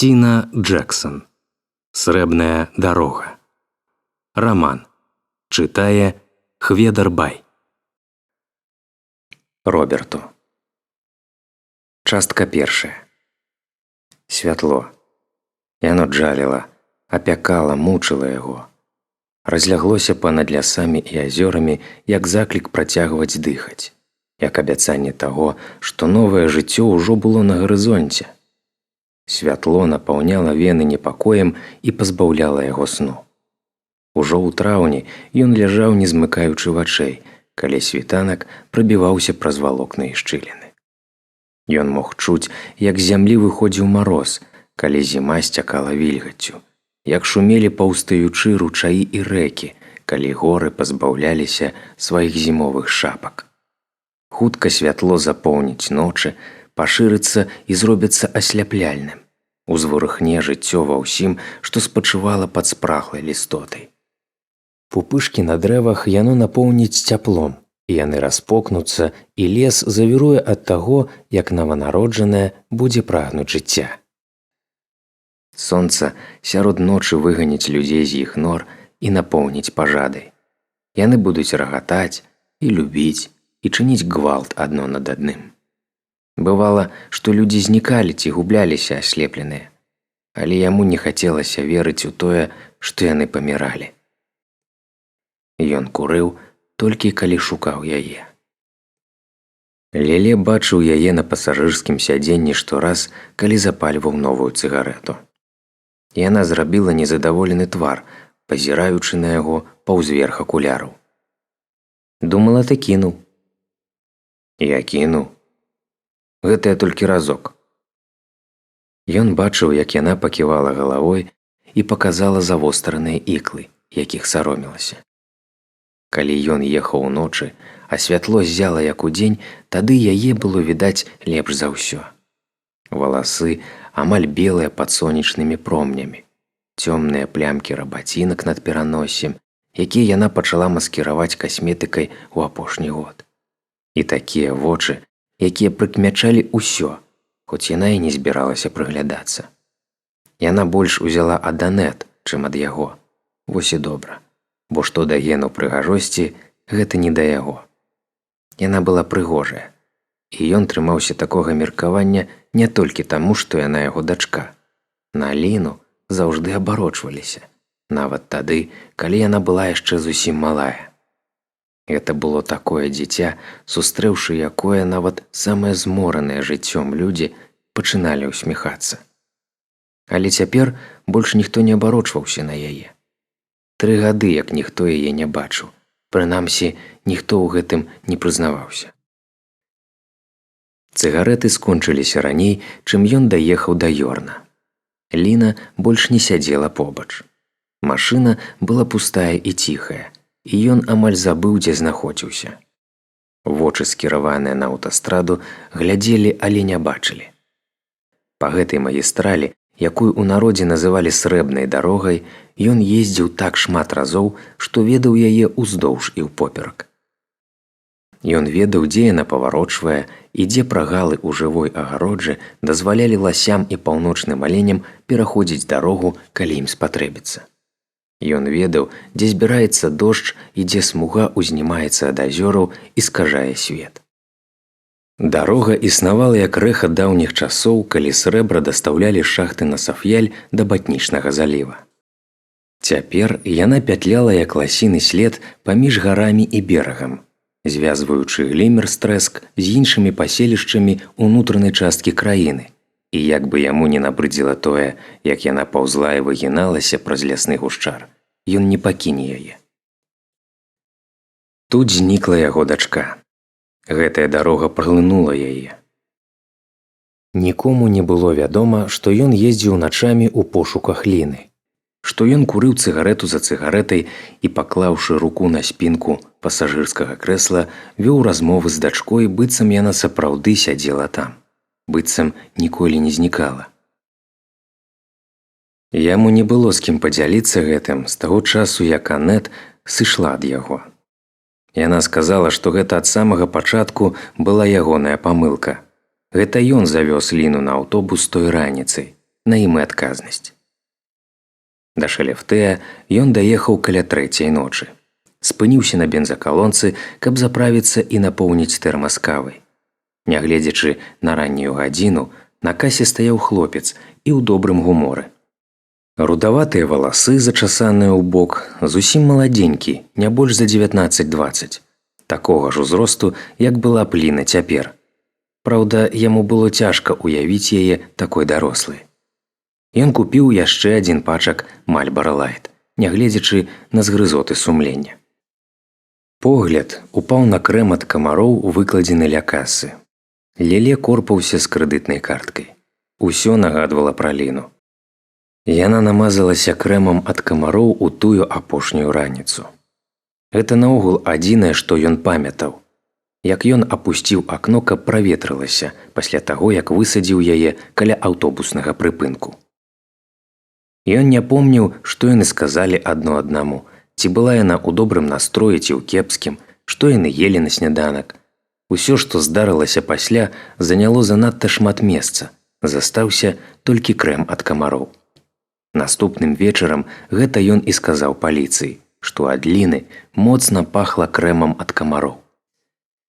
Тіна Джексон. Срэбная дарога. Раман. Чытае Хведар Бай. Роберту. Частка першая. Святло. Яно джаліла, апякала, мучыла яго. Разляглося па-над лясамі і азёрамі, як заклік працягваць дыхаць, як абяцанне таго, што новае жыццё ўжо было на гарызонце. Святло напаўняла вены непакоем і пазбаўляла яго сну. Ужо ў траўні ён ляжаў, не змыкаючы вачэй, калі світанак прабіваўся праз валокны і шчыліны. Ён мог чуць, як з зямлі выходзіў мароз, калі зіма сцякала вільгаццю, як шумелі паўстаючы ручаі і рэкі, калі горы пазбаўляліся сваіх зімовых шапак. Хутка святло запоўніць ночы, пашырыцца і зробіцца асляпляльным, узварухне жыццё ва ўсім, што спачывала пад спрахлай лістотай. Пупышкі на дрэвах яно напоўніць цяплом, і яны распокнуцца, і лес завіруе ад таго, як нованароджанае будзе прагнуць жыцця. Сонца сярод ночы выганіць людзей з іх нор і напоўніць пажадай. Яны будуць рагатаць і любіць, і чыніць гвалт адно над адным. Бывала, што людзі знікалі ці губляліся аслепленыя, але яму не хацелася верыць у тое, што яны паміралі. Ён курыў толькі калі шукаў яе. Леле бачыў яе на пасажырскім сядзенні штораз, калі запальваў новую цыгарэту. Яна зрабіла незадаволены твар, пазіраючы на яго паўзверх акуляраў. Думала, ты кінуў. Я кінуў. Гэта толькі разок. Ён бачыў, як яна паківала галавой і паказала завостраныя іклы, якіх саромілася. Калі ён ехаў уночы, а святло ззяла як удзень, тады яе было відаць лепш за ўсё. Валасы амаль белыя пад сонечнымі промнямі, цёмныя плямкі рабацінак над пераноссем, якія яна пачала маскіраваць касметыкай у апошні год. І такія вочы, якія прыкмячалі ўсё, хоць яна і не збіралася прыглядацца. Яна больш узяла ад Анет, чым ад яго. Вось і добра, бо што да гену прыгажосці, гэта не да яго. Яна была прыгожая, і ён трымаўся такога меркавання не толькі таму, што яна яго дачка. На Ліну заўжды абарочваліся, нават тады, калі яна была яшчэ зусім малая. Гэта было такое дзіця, сустрэўшы якое нават самыя змораныя жыццём людзі пачыналі ўсміхацца. Але цяпер больш ніхто не абарочваўся на яе. 3 гады, як ніхто яе не бачыў, прынамсі, ніхто ў гэтым не прызнаваўся. Цыгарэты скончыліся раней, чым ён даехаў да Йорна. Ліна больш не сядзела побач. Машына была пустая і ціхая, і ён амаль забыў, дзе знаходзіўся. Вочы, скіраваныя на аўтастраду, глядзелі, але не бачылі. Па гэтай магістралі, якую ў народзе называлі срэбнай дарогай, ён ездзіў так шмат разоў, што ведаў яе ўздоўж і ўпоперак. Ён ведаў, дзе яна паварочвае і дзе прагалы ў жывой агароджы дазвалялі ласям і паўночным аленям пераходзіць дарогу, калі ім спатрэбіцца. Ён ведаў, дзе збіраецца дождж і дзе смуга ўзнімаецца ад азёраў і скажае свет. Дарога існавала як рэха даўніх часоў, калі срэбра дастаўлялі шахты на Саф'яль да Батнічнага заліва. Цяпер яна пятляла як ласіны след паміж гарамі і берагам, звязваючы Глімерстрэск з іншымі паселішчамі ўнутранай часткі краіны, і як бы яму не набрыдзіла тое, як яна паўзла і выгіналася праз лясны гушчар, ён не пакіне яе. Тут знікла яго дачка. Гэтая дарога праглынула яе. Нікому не было вядома, што ён ездзіў начамі ў пошуках Ліны, што ён курыў цыгарэту за цыгарэтай і, паклаўшы руку на спінку пасажырскага крэсла, вёў размовы з дачкой, быццам яна сапраўды сядзела там, быццам ніколі не знікала. Яму не было з кім падзяліцца гэтым з таго часу, як Анет сышла ад яго. Яна сказала, што гэта ад самага пачатку была ягоная памылка. Гэта ён завёз Ліну на аўтобус той раніцай, на ім і адказнасць. Да Шалефтэя ён даехаў каля 3:00 ночы. Спыніўся на бензакалонцы, каб заправіцца і напоўніць тэрмас кавай. Нягледзячы на раннюю гадзіну, на касе стаяў хлопец і ў добрым гуморы. Рудаватыя валасы, зачасаныя ў бок, зусім маладзенькі, не больш за 19-20, такога ж узросту, як была б Ліна цяпер. Праўда, яму было цяжка ўявіць яе такой дарослай. Ён купіў яшчэ адзін пачак Мальбара Лайт, нягледзячы на згрызоты сумлення. Погляд упаў на крэм ад камароў, выкладзены ля касы. Леле корпаўся з крэдытнай карткай. Усё нагадвала пра Ліну. Яна намазалася крэмам ад камароў у тую апошнюю раніцу. Гэта наогул адзінае, што ён памятаў. Як ён апусціў акно, каб праветрылася пасля таго, як высадзіў яе каля аўтобуснага прыпынку. Ён не помніў, што яны сказалі адно аднаму, ці была яна ў добрым настроі ці ў кепскім, што яны елі на сняданак. Усё, што здарылася пасля, заняло занадта шмат месца, застаўся толькі крэм ад камароў. Наступным вечарам гэта ён і сказаў паліцыі, што ад Ліны моцна пахла крэмам ад камароў.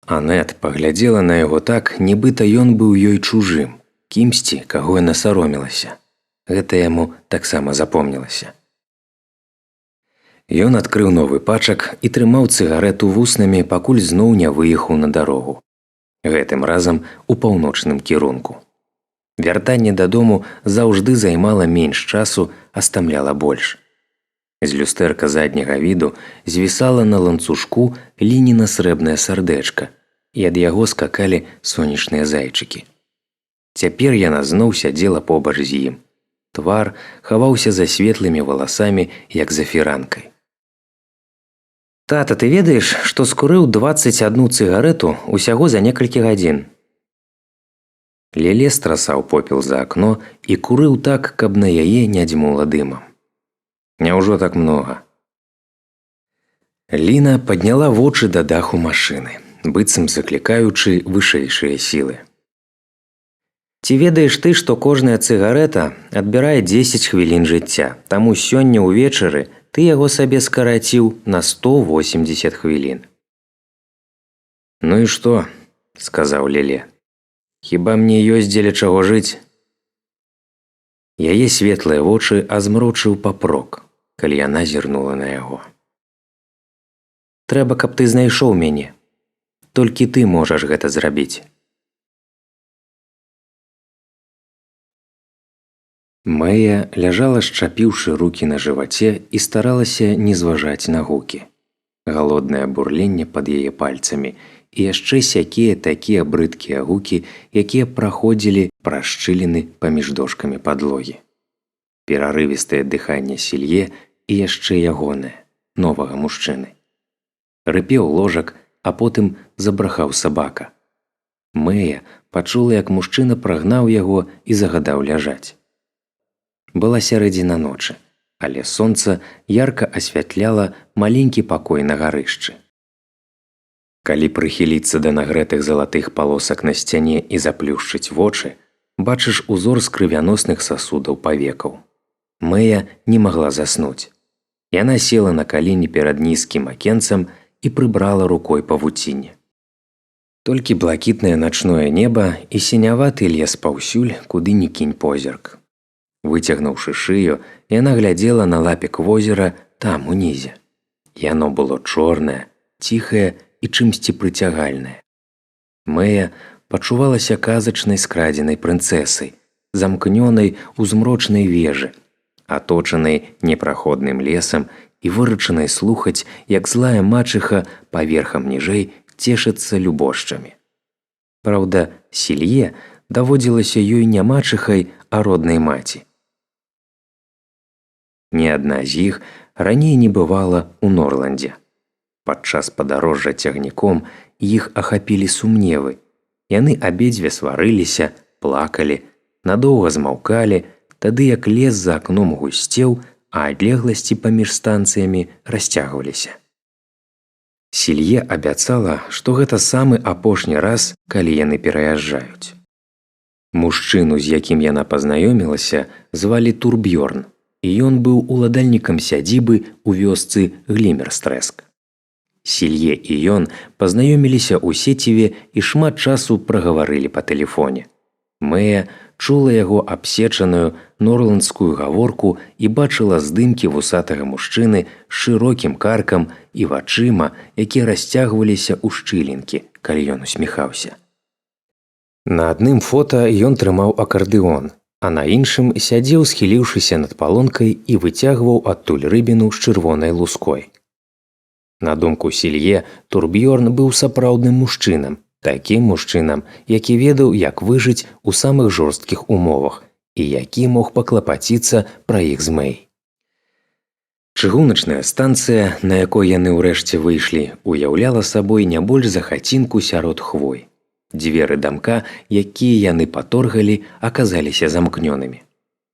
Анет паглядзела на яго так, нібыта ён быў ёй чужым, кімсьці, каго яна саромілася. Гэта яму таксама запомнілася. Ён адкрыў новы пачак і трымаў цыгарэту вуснамі, пакуль зноў не выехаў на дарогу. Гэтым разам у паўночным кірунку. Вяртанне дадому заўжды займала менш часу, а стамляла больш. З люстэрка задняга віду звісала на ланцужку Лініна срэбнае сардэчка, і ад яго скакалі сонечныя зайчыкі. Цяпер яна зноў сядзела побач з ім. Твар хаваўся за светлымі валасамі, як за фіранкай. «Тата, ты ведаеш, што скурыў 21 цыгарэту усяго за некалькі гадзін?» Леле страсаў попел за акно і курыў так, каб на яе не дзьмула дымам. «Няўжо так многа?» Ліна падняла вочы да даху машыны, быццам заклікаючы вышэйшыя сілы. «Ці ведаеш ты, што кожная цыгарэта адбірае 10 хвілін жыцця, таму сёння ўвечары ты яго сабе скараціў на 180 хвілін». «Ну і што?» – сказаў Леле. «Хіба мне ёсць дзеля чаго жыць?» Яе светлыя вочы азмрочыў папрок, калі яна зірнула на яго. «Трэба, каб ты знайшоў мяне. Толькі ты можаш гэта зрабіць». Мэя ляжала, шчапіўшы рукі на жываце, і старалася не зважаць на гукі. Галоднае бурленне пад яе пальцамі і яшчэ сякія такія брыдкія гукі, якія праходзілі праз шчыліны паміж дошкамі падлогі. Перарывістае дыханне Сілье і яшчэ ягонае, новага мужчыны. Рыпеў ложак, а потым забрахаў сабака. Мэя пачула, як мужчына прагнаў яго і загадаў ляжаць. Была сярэдзіна ночы, але сонца ярка асвятляла маленькі пакой на гарышчы. Калі прыхіліцца да нагрэтых залатых палосак на сцяне і заплюшчыць вочы, бачыш узор з крывяносных сасудаў павекаў. Мэя не магла заснуць. Яна села на калені перад нізкім акенцам і прыбрала рукой павуцінне. Толькі блакітнае начное неба і сіняваты лес паўсюль, куды ні кінь позірк. Выцягнуўшы шыю, яна глядзела на лапік возера там, унізе. Яно было чорнае, ціхае і чымсьці прыцягальнае. Мэя пачувалася казачнай скрадзенай прынцэсай, замкнёнай у змрочнай вежы, аточанай непраходным лесам і вырачанай слухаць, як злая мачыха паверхам ніжэй цешыцца любошчамі. Праўда, Сілье даводзілася ёй не мачыхай, а роднай маці. Ні адна з іх раней не бывала ў Норландзе. Падчас падарожжа цягніком іх ахапілі сумневы. Яны абедзве сварыліся, плакалі, надоўга змаўкалі, тады як лес за акном гусцеў, а адлегласці паміж станцыямі расцягваліся. Сілье абяцала, што гэта самы апошні раз, калі яны пераязджаюць. Мужчыну, з якім яна пазнаёмілася, звалі Турбьёрн, і ён быў уладальнікам сядзібы ў вёсцы Глімерстрэск. Сілье і ён пазнаёміліся ў сеціве і шмат часу прагаварылі па тэлефоне. Мэя чула яго абсечаную норландскую гаворку і бачыла здымкі вусатага мужчыны з шырокім каркам і вачыма, якія расцягваліся ў шчылінкі, калі ён усміхаўся. На адным фота ён трымаў акардэон, а на іншым сядзеў, схіліўшыся над палонкай і выцягваў адтуль рыбіну з чырвонай луской. На думку Сілье, Турбьёрн быў сапраўдным мужчынам, такім мужчынам, які ведаў, як выжыць у самых жорсткіх умовах і які мог паклапаціцца пра іх з Мэй. Чыгуначная станцыя, на якой яны ўрэшце выйшлі, уяўляла сабой не больш за хацінку сярод хвой. Дзверы дамка, якія яны паторгалі, аказаліся замкнёнымі.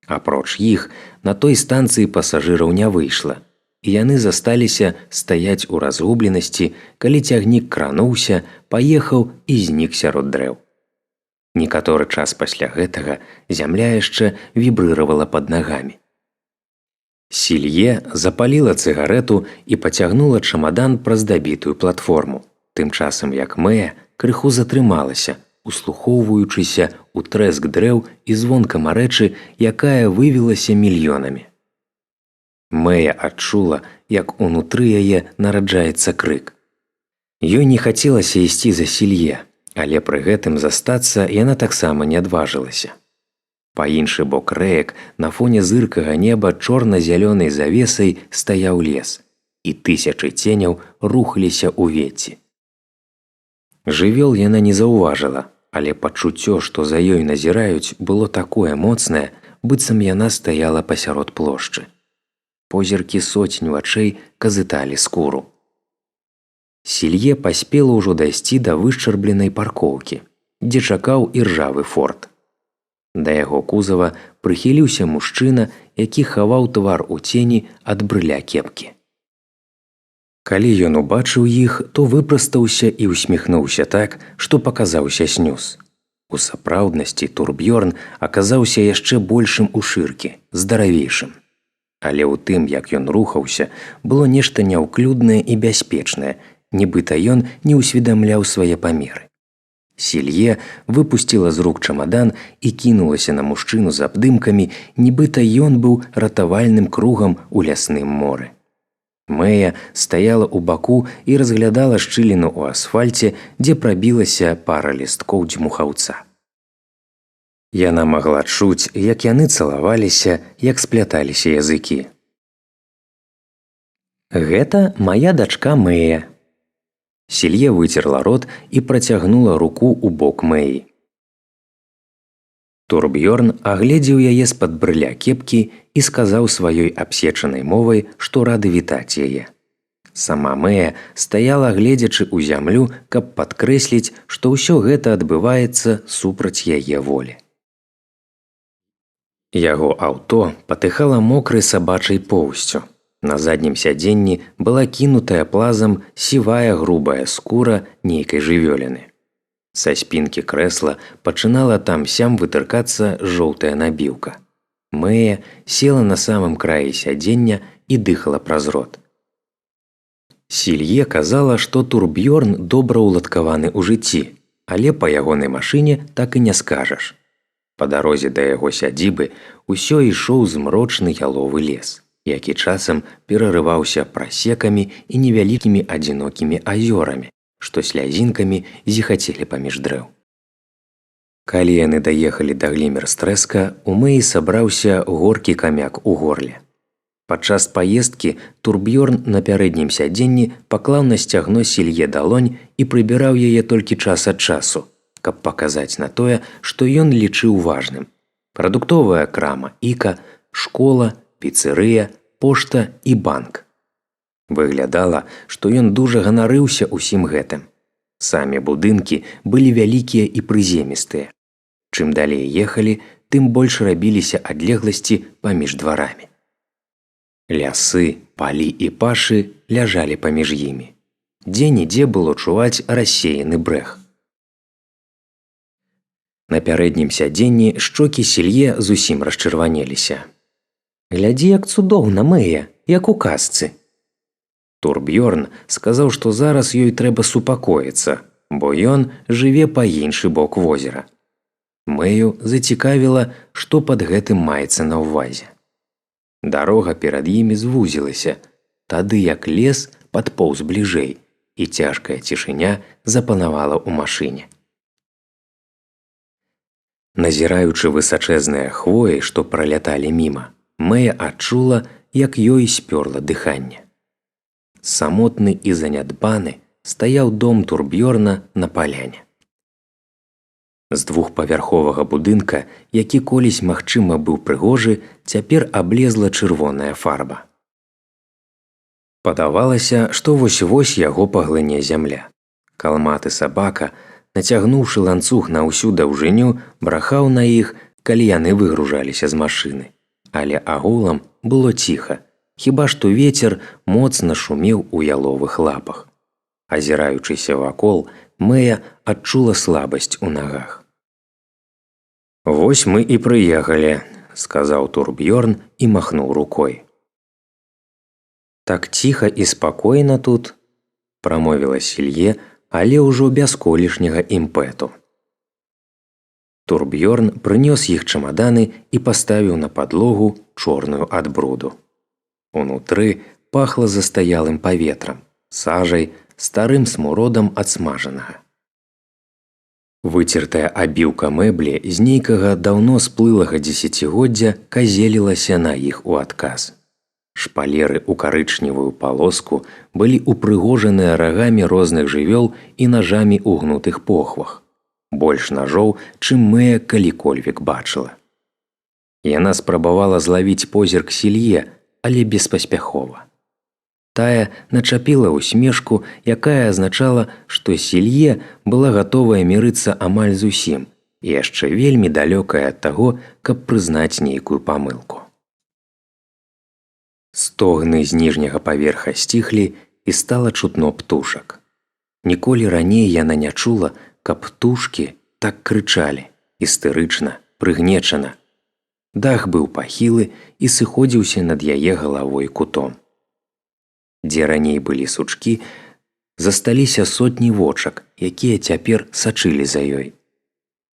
Апроч іх, на той станцыі пасажыраў не выйшла, і яны засталіся стаяць у разгубленасці, калі цягнік крануўся, паехаў і знік сярод дрэў. Некаторы час пасля гэтага зямля яшчэ вібрыравала пад нагамі. Сілье запаліла цыгарэту і пацягнула чамадан праз дабітую платформу, тым часам як Мэя крыху затрымалася, услухоўваючыся ў трэск дрэў і звон камарэчы, якая вывілася мільёнамі. Мэя адчула, як унутры яе нараджаецца крык. Ёй не хацелася ісці за Сілье, але пры гэтым застацца яна таксама не адважылася. Па іншы бок рэек на фоне зыркага неба чорна-зялёнай завесай стаяў лес, і тысячы ценяў рухаліся ў вецці. Жывёл яна не заўважыла, але пачуццё, што за ёй назіраюць, было такое моцнае, быццам яна стаяла пасярод плошчы. Позіркі сотень вачэй казыталі скуру. Сілье паспела ўжо дайсці да вышчарбленай паркоўкі, дзе чакаў іржавы форт. Да яго кузава прыхіліўся мужчына, які хаваў твар у цені ад брыля кепкі. Калі ён убачыў іх, то выпрастаўся і усміхнуўся так, што паказаўся снюс. У сапраўднасці Турбьёрн аказаўся яшчэ большым у шыркі, здаравейшым. Але ў тым, як ён рухаўся, было нешта няўклюднае і бяспечнае, нібыта ён не ўсведамляў свае памеры. Сілье выпусціла з рук чамадан і кінулася на мужчыну з абдымкамі, нібыта ён быў ратавальным кругам у лясным моры. Мэя стаяла ў баку і разглядала шчыліну ў асфальце, дзе прабілася пара лісткоў дзьмухаўца. Яна магла чуць, як яны цалаваліся, як спляталіся языкі. «Гэта мая дачка Мэя». Сілье выцерла рот і працягнула руку ў бок Мэі. Турбьёрн агледзеў яе з-пад брыля кепкі і сказаў сваёй абсечанай мовай, што рады вітаць яе. Сама Мэя стаяла, гледзячы ў зямлю, каб падкрэсліць, што ўсё гэта адбываецца супраць яе волі. Яго аўто патыхала мокрай сабачай поўсцю. На заднім сядзенні была кінутая плазам сівая грубая скура нейкай жывёліны. Са спінкі крэсла пачынала там-сям вытыркацца жоўтая набіўка. Мэя села на самым краі сядзення і дыхала праз рот. Сілье казала, што Турбьёрн добра ўладкаваны ў жыцці, але па ягонай машыне так і не скажаш. Па дарозе да яго сядзібы ўсё ішоў змрочны яловы лес, які часам перарываўся прасекамі і невялікімі адзінокімі азёрамі, што слязінкамі зіхацелі паміж дрэў. Калі яны даехалі да Глімерстрэска, у Мэі сабраўся горкі камяк у горле. Падчас паездкі Турбьёрн на пярэднім сядзенні паклаў на сцягно Сілье далонь і прыбіраў яе толькі час ад часу, каб паказаць на тое, што ён лічыў важным. Прадуктовая крама «Іка», школа, піцэрыя, пошта і банк. Выглядала, што ён дужа ганарыўся ўсім гэтым. Самі будынкі былі вялікія і прыземістыя. Чым далей ехалі, тым больш рабіліся адлегласці паміж дварамі. Лясы, палі і пашы ляжалі паміж імі. Дзе-нідзе было чуваць рассеяны брэх. На пярэднім сядзенні шчокі Сілье зусім расчырванеліся. «Глядзі, як цудоўна, Мэя, як у казцы!» Турбьёрн сказаў, што зараз ёй трэба супакоіцца, бо ён жыве па іншы бок возера. Мэю зацікавіла, што пад гэтым маецца на ўвазе. Дарога перад імі звузілася, тады як лес падпоўз бліжэй, і цяжкая цішыня запанавала ў машыне. Назіраючы высачэзныя хвоі, што праляталі міма, Мэя адчула, як ёй спёрла дыханне. Самотны і занядбаны стаяў дом Турбьёрна на паляне. З двухпавярховага будынка, які колісь, магчыма, быў прыгожы, цяпер аблезла чырвоная фарба. Падавалася, што вось-вось яго паглыне зямля. Калматы сабака, нацягнуўшы ланцуг на ўсю даўжыню, брахаў на іх, калі яны выгружаліся з машыны. Але агулам было ціха, хіба што вецер моцна шумеў у яловых лапах. Азіраючыся вакол, Мэя адчула слабасць у нагах. «Вось мы і прыехалі», – сказаў Турбьёрн і махнуў рукой. «Так ціха і спакойна тут», – прамовіла Сілье, але ўжо без колішняга імпэту. Турбьёрн прынёс іх чамаданы і паставіў на падлогу, чорную ад бруду. Унутры пахла застаялым паветрам, сажай, старым смуродам ад смажанага. Выцертая абіўка мэблі з нейкага даўно сплылага дзесяцігоддзя казелілася на іх у адказ. Шпалеры ў карычневую палоску былі ўпрыгожаныя рагамі розных жывёл і нажамі ў гнутых похвах. Больш нажоў, чым Мэя калі-кольвек бачыла. Яна спрабавала злавіць позірк Сілье, але беспаспяхова. Тая начапіла ўсмешку, якая азначала, што Сілье была гатовая мірыцца амаль зусім і яшчэ вельмі далёкая ад таго, каб прызнаць нейкую памылку. Стогны з ніжняга паверха сціхлі і стала чутно птушак. Ніколі раней яна не чула, каб птушкі так крычалі, істэрычна, прыгнечана. Дах быў пахілы і сыходзіўся над яе галавой кутом. Дзе раней былі сучкі, засталіся сотні вочак, якія цяпер сачылі за ёй.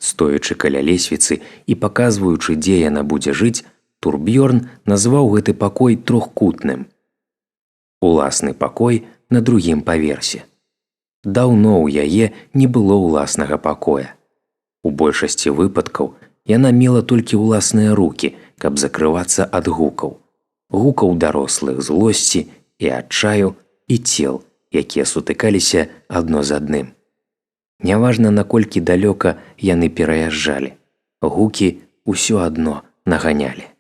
Стоячы каля лесвіцы і паказваючы, дзе яна будзе жыць, Турбьёрн назваў гэты пакой трохкутным. Уласны пакой на другім паверсе. Даўно ў яе не было ўласнага пакоя. У большасці выпадкаў яна мела толькі ўласныя рукі, каб закрывацца ад гукаў. Гукаў дарослых, злосці і адчаю, і цел, якія сутыкаліся адно з адным. Няважна, наколькі далёка яны пераязджалі. Гукі ўсё адно наганялі.